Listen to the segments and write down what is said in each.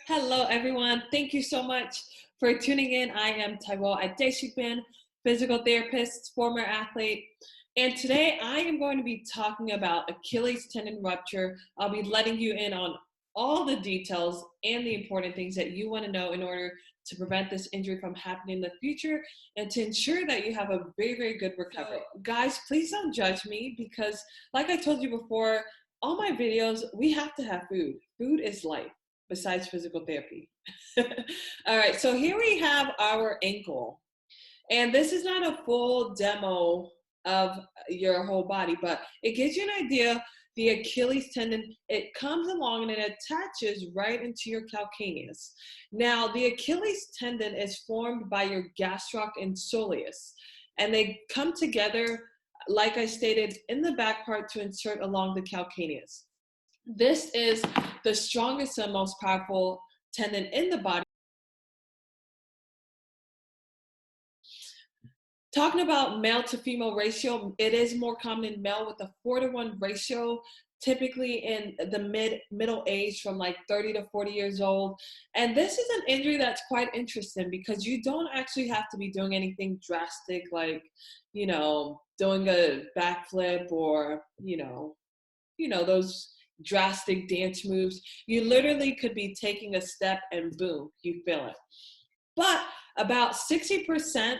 Hello, everyone. Thank you so much for tuning in. I am Taiwo Adeshikban, physical therapist, former athlete. And today I am going to be talking about Achilles tendon rupture. I'll be letting you in on all the details and the important things that you want to know in order to prevent this injury from happening in the future and to ensure that you have a very, very good recovery. So, guys, please don't judge me because, like I told you before, all my videos, we have to have food. Food is life besides physical therapy. All right, so here we have our ankle. And this is not a full demo of your whole body, but it gives you an idea. The Achilles tendon, it comes along and it attaches right into your calcaneus. Now, the Achilles tendon is formed by your gastroc and soleus, and they come together, like I stated, in the back part to insert along the calcaneus. This is the strongest and most powerful tendon in the body. Talking about male to female ratio, it is more common in male with a 4-to-1 ratio, typically in the middle age from like 30 to 40 years old. And this is an injury that's quite interesting because you don't actually have to be doing anything drastic like, doing a backflip or, those drastic dance moves. You literally could be taking a step and boom, you feel it. But about 60%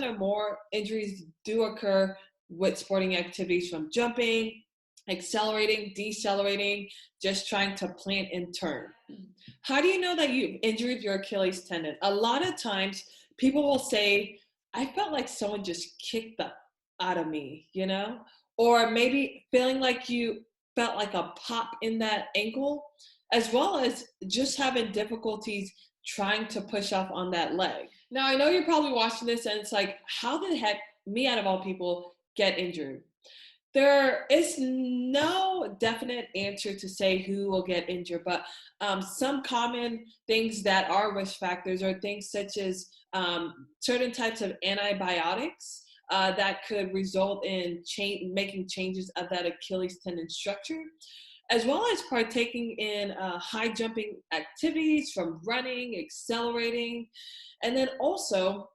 or more injuries do occur with sporting activities, from jumping, accelerating, decelerating, just trying to plant and turn. How do you know that you've injured your Achilles tendon? A lot of times people will say, I felt like someone just kicked the out of me, or maybe feeling like you felt like a pop in that ankle, as well as just having difficulties trying to push up on that leg. Now, I know you're probably watching this and it's like, how the heck, me out of all people, get injured? There is no definite answer to say who will get injured, but some common things that are risk factors are things such as certain types of antibiotics that could result in making changes of that Achilles tendon structure, as well as partaking in high jumping activities from running, accelerating, and then also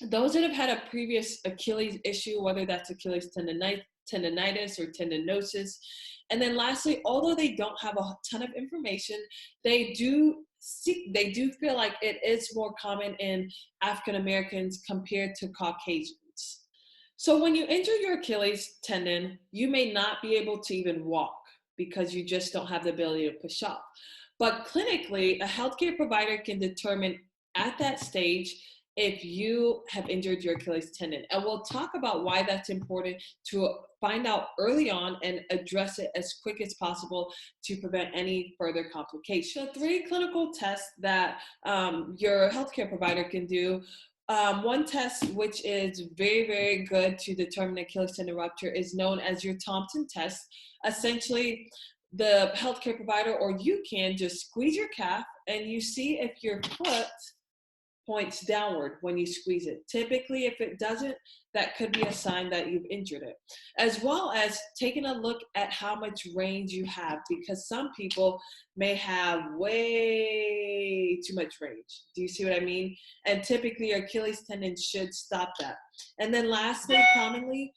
those that have had a previous Achilles issue, whether that's Achilles tendonitis or tendinosis. And then lastly, although they don't have a ton of information, they do feel like it is more common in African Americans compared to Caucasians. So when you injure your Achilles tendon, you may not be able to even walk because you just don't have the ability to push off. But clinically, a healthcare provider can determine at that stage if you have injured your Achilles tendon. And we'll talk about why that's important to find out early on and address it as quick as possible to prevent any further complications. So 3 clinical tests that your healthcare provider can do. One test, which is very, very good to determine Achilles tendon rupture, is known as your Thompson test. Essentially, the healthcare provider or you can just squeeze your calf and you see if your foot points downward when you squeeze it. Typically, if it doesn't, that could be a sign that you've injured it. As well as taking a look at how much range you have, because some people may have way too much range. Do you see what I mean? And typically your Achilles tendon should stop that. And then lastly, commonly,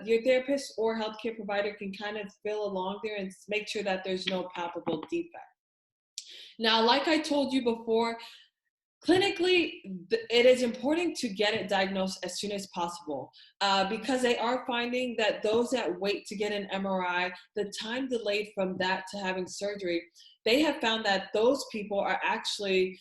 your therapist or healthcare provider can kind of feel along there and make sure that there's no palpable defect. Now, like I told you before, clinically, it is important to get it diagnosed as soon as possible because they are finding that those that wait to get an MRI, the time delayed from that to having surgery, they have found that those people are actually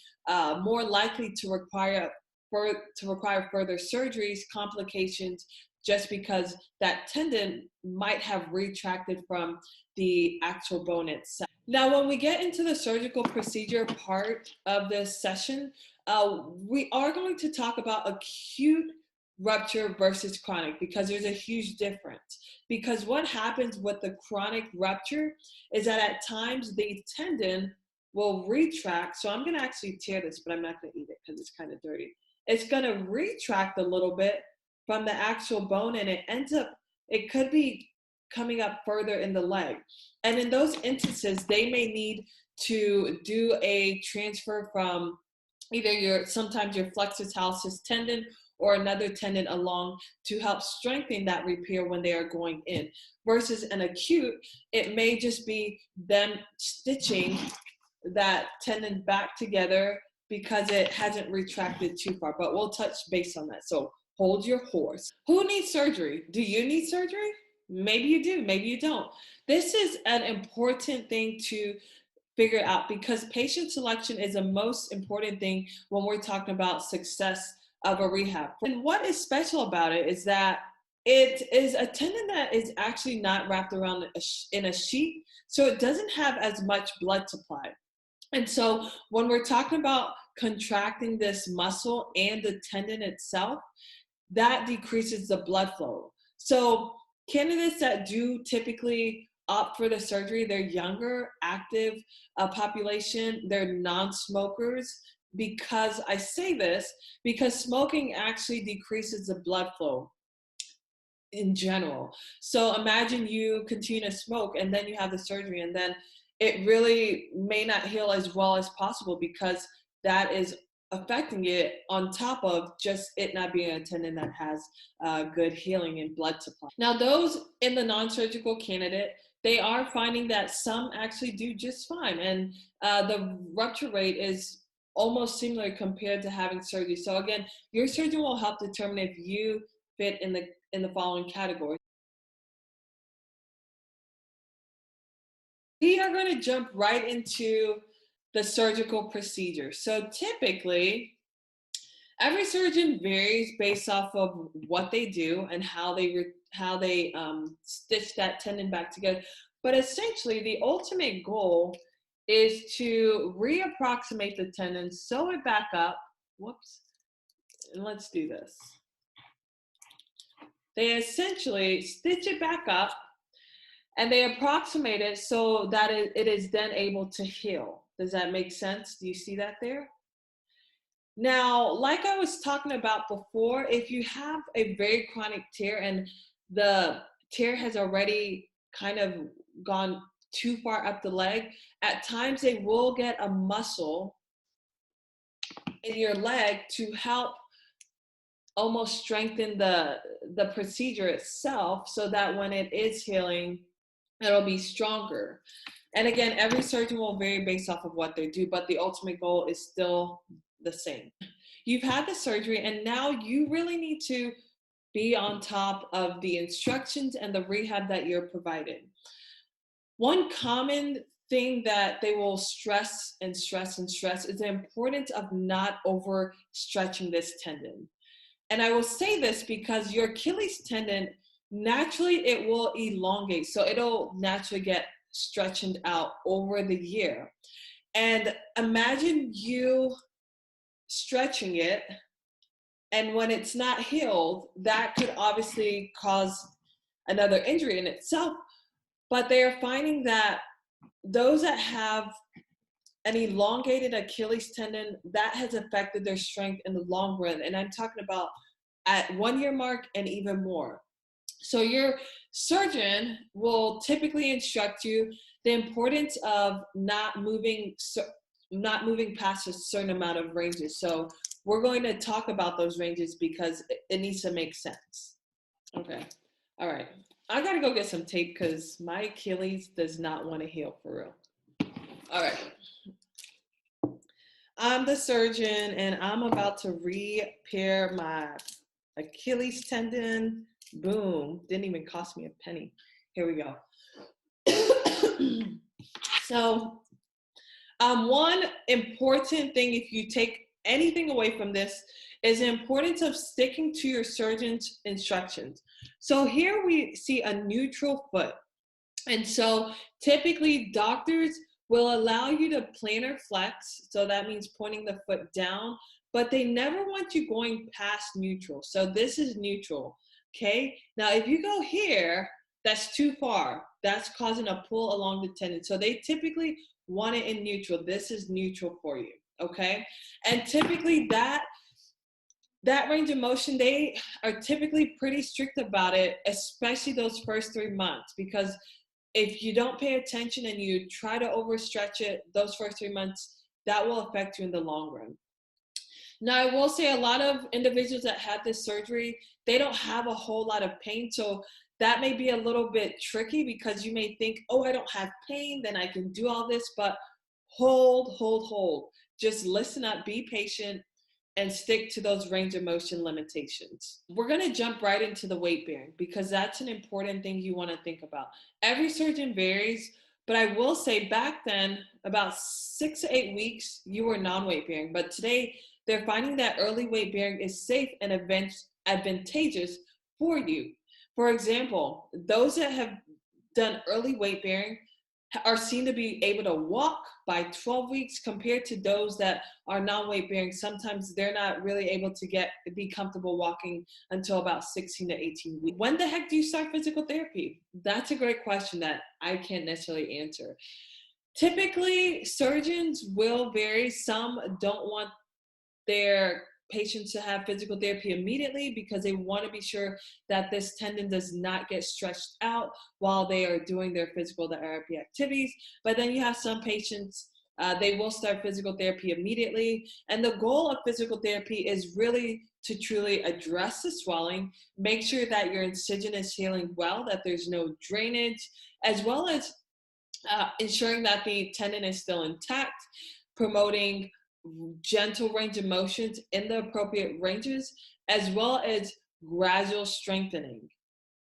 more likely to require further surgeries, complications, just because that tendon might have retracted from the actual bone itself. Now, when we get into the surgical procedure part of this session, we are going to talk about acute rupture versus chronic because there's a huge difference. Because what happens with the chronic rupture is that at times the tendon will retract. So I'm going to actually tear this, but I'm not going to eat it because it's kind of dirty. It's going to retract a little bit from the actual bone, and it could be coming up further in the leg. And in those instances, they may need to do a transfer from either sometimes your flexor talus tendon or another tendon along to help strengthen that repair when they are going in. Versus an acute, it may just be them stitching that tendon back together because it hasn't retracted too far, but we'll touch base on that. So hold your horse. Who needs surgery? Do you need surgery? Maybe you do, maybe you don't. This is an important thing to figure out because patient selection is the most important thing when we're talking about success of a rehab. And what is special about it is that it is a tendon that is actually not wrapped around in a sheet, so it doesn't have as much blood supply. And so when we're talking about contracting this muscle and the tendon itself, that decreases the blood flow. So candidates that do typically opt for the surgery, they're younger, active population, they're non-smokers. Because I say this, because smoking actually decreases the blood flow in general. So imagine you continue to smoke and then you have the surgery and then it really may not heal as well as possible because that is affecting it on top of just it not being a tendon that has good healing and blood supply. Now those in the non-surgical candidate, they are finding that some actually do just fine, and the rupture rate is almost similar compared to having surgery. So again, your surgeon will help determine if you fit in the following categories. We are going to jump right into the surgical procedure. So typically, every surgeon varies based off of what they do and how they stitch that tendon back together. But essentially, the ultimate goal is to reapproximate the tendon, sew it back up. Whoops. And let's do this. They essentially stitch it back up and they approximate it so that it is then able to heal. Does that make sense? Do you see that there? Now, like I was talking about before, if you have a very chronic tear and the tear has already kind of gone too far up the leg, at times they will get a muscle in your leg to help almost strengthen the procedure itself so that when it is healing, it'll be stronger. And again, every surgeon will vary based off of what they do, but the ultimate goal is still the same. You've had the surgery and now you really need to be on top of the instructions and the rehab that you're providing. One common thing that they will stress and stress and stress is the importance of not overstretching this tendon. And I will say this because your Achilles tendon, naturally it will elongate. So it'll naturally get stretched out over the year. And imagine you stretching it, and when it's not healed, that could obviously cause another injury in itself. But they are finding that those that have an elongated Achilles tendon, that has affected their strength in the long run. And I'm talking about at 1 year mark and even more. So your surgeon will typically instruct you the importance of not moving past a certain amount of ranges. So we're going to talk about those ranges because it needs to make sense. Okay. All right. I got to go get some tape because my Achilles does not want to heal for real. All right. I'm the surgeon and I'm about to repair my Achilles tendon. Boom. Didn't even cost me a penny. Here we go. So one important thing, if you take anything away from this, is the importance of sticking to your surgeon's instructions. So here we see a neutral foot. And so typically doctors will allow you to plantar flex. So that means pointing the foot down, but they never want you going past neutral. So this is neutral, okay? Now, if you go here, that's too far. That's causing a pull along the tendon. So they typically want it in neutral. This is neutral for you, okay? And typically that that range of motion, they are typically pretty strict about it, especially those first 3 months, because if you don't pay attention and you try to overstretch it those first 3 months, that will affect you in the long run. Now, I will say a lot of individuals that had this surgery, they don't have a whole lot of pain. So that may be a little bit tricky because you may think, oh, I don't have pain, then I can do all this. But hold, hold, hold. Just listen up, be patient, and stick to those range of motion limitations. We're going to jump right into the weight bearing because that's an important thing you want to think about. Every surgeon varies, but I will say back then, about 6 to 8 weeks, you were non-weight bearing. But today, they're finding that early weight bearing is safe and advantageous for you. For example, those that have done early weight bearing are seen to be able to walk by 12 weeks compared to those that are non-weight bearing. Sometimes they're not really able to be comfortable walking until about 16 to 18 weeks. When the heck do you start physical therapy? That's a great question that I can't necessarily answer. Typically, surgeons will vary. Some don't want their patients to have physical therapy immediately because they want to be sure that this tendon does not get stretched out while they are doing their physical therapy activities. But then you have some patients, they will start physical therapy immediately. And the goal of physical therapy is really to truly address the swelling, make sure that your incision is healing well, that there's no drainage, as well as ensuring that the tendon is still intact, promoting gentle range of motions in the appropriate ranges, as well as gradual strengthening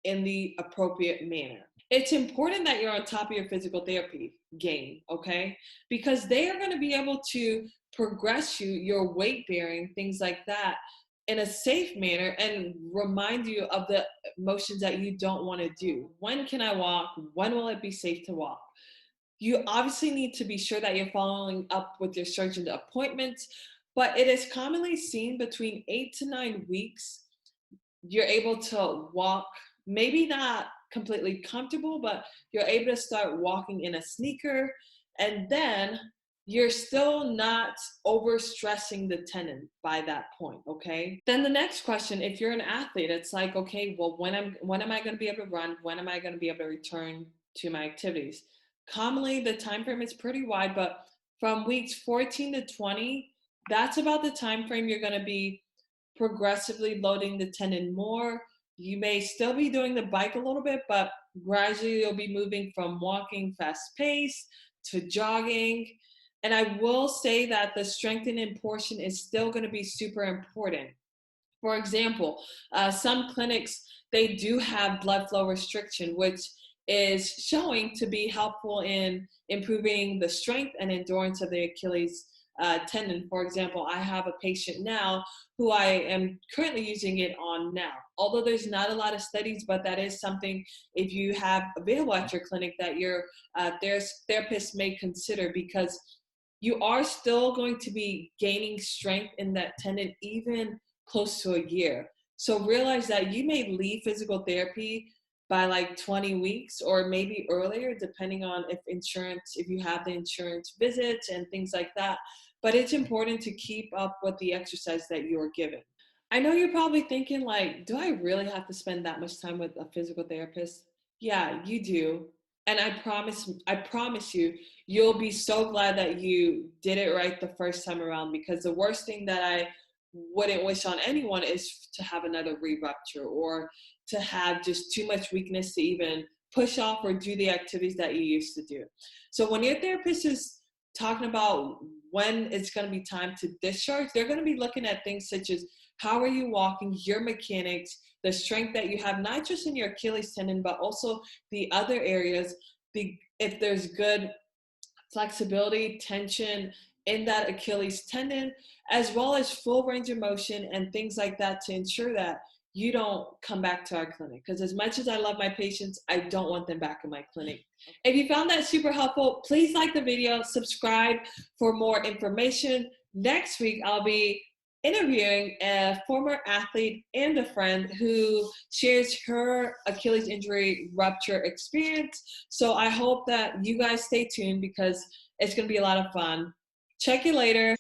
in the appropriate manner. It's important that you're on top of your physical therapy game, okay? Because they are going to be able to progress your weight bearing, things like that, in a safe manner and remind you of the motions that you don't want to do. When can I walk? When will it be safe to walk? You obviously need to be sure that you're following up with your surgeon appointments, but it is commonly seen between 8 to 9 weeks, you're able to walk, maybe not completely comfortable, but you're able to start walking in a sneaker, and then you're still not overstressing the tendon by that point, okay? Then the next question, if you're an athlete, it's like, okay, well, when am I going to be able to run? When am I going to be able to return to my activities? Commonly, the time frame is pretty wide, but from weeks 14 to 20, that's about the time frame you're going to be progressively loading the tendon more. You may still be doing the bike a little bit, but gradually you'll be moving from walking fast pace to jogging. And I will say that the strengthening portion is still going to be super important. For example, some clinics, they do have blood flow restriction, which is showing to be helpful in improving the strength and endurance of the Achilles tendon. For example, I have a patient now who I am currently using it on now. Although there's not a lot of studies, but that is something, if you have available at your clinic, that your therapist may consider, because you are still going to be gaining strength in that tendon even close to a year. So realize that you may leave physical therapy by like 20 weeks or maybe earlier, depending on if you have the insurance visits and things like that. But it's important to keep up with the exercise that you're given. I know you're probably thinking, like, do I really have to spend that much time with a physical therapist? Yeah, you do. And I promise you, you'll be so glad that you did it right the first time around, because the worst thing that I wouldn't wish on anyone is to have another re-rupture or to have just too much weakness to even push off or do the activities that you used to do. So when your therapist is talking about when it's going to be time to discharge, they're going to be looking at things such as how are you walking, your mechanics, the strength that you have, not just in your Achilles tendon, but also the other areas, if there's good flexibility, tension in that Achilles tendon, as well as full range of motion and things like that, to ensure that you don't come back to our clinic. Because as much as I love my patients, I don't want them back in my clinic. If you found that super helpful, please like the video, subscribe for more information. Next week, I'll be interviewing a former athlete and a friend who shares her Achilles injury rupture experience. So I hope that you guys stay tuned, because it's going to be a lot of fun. Check you later.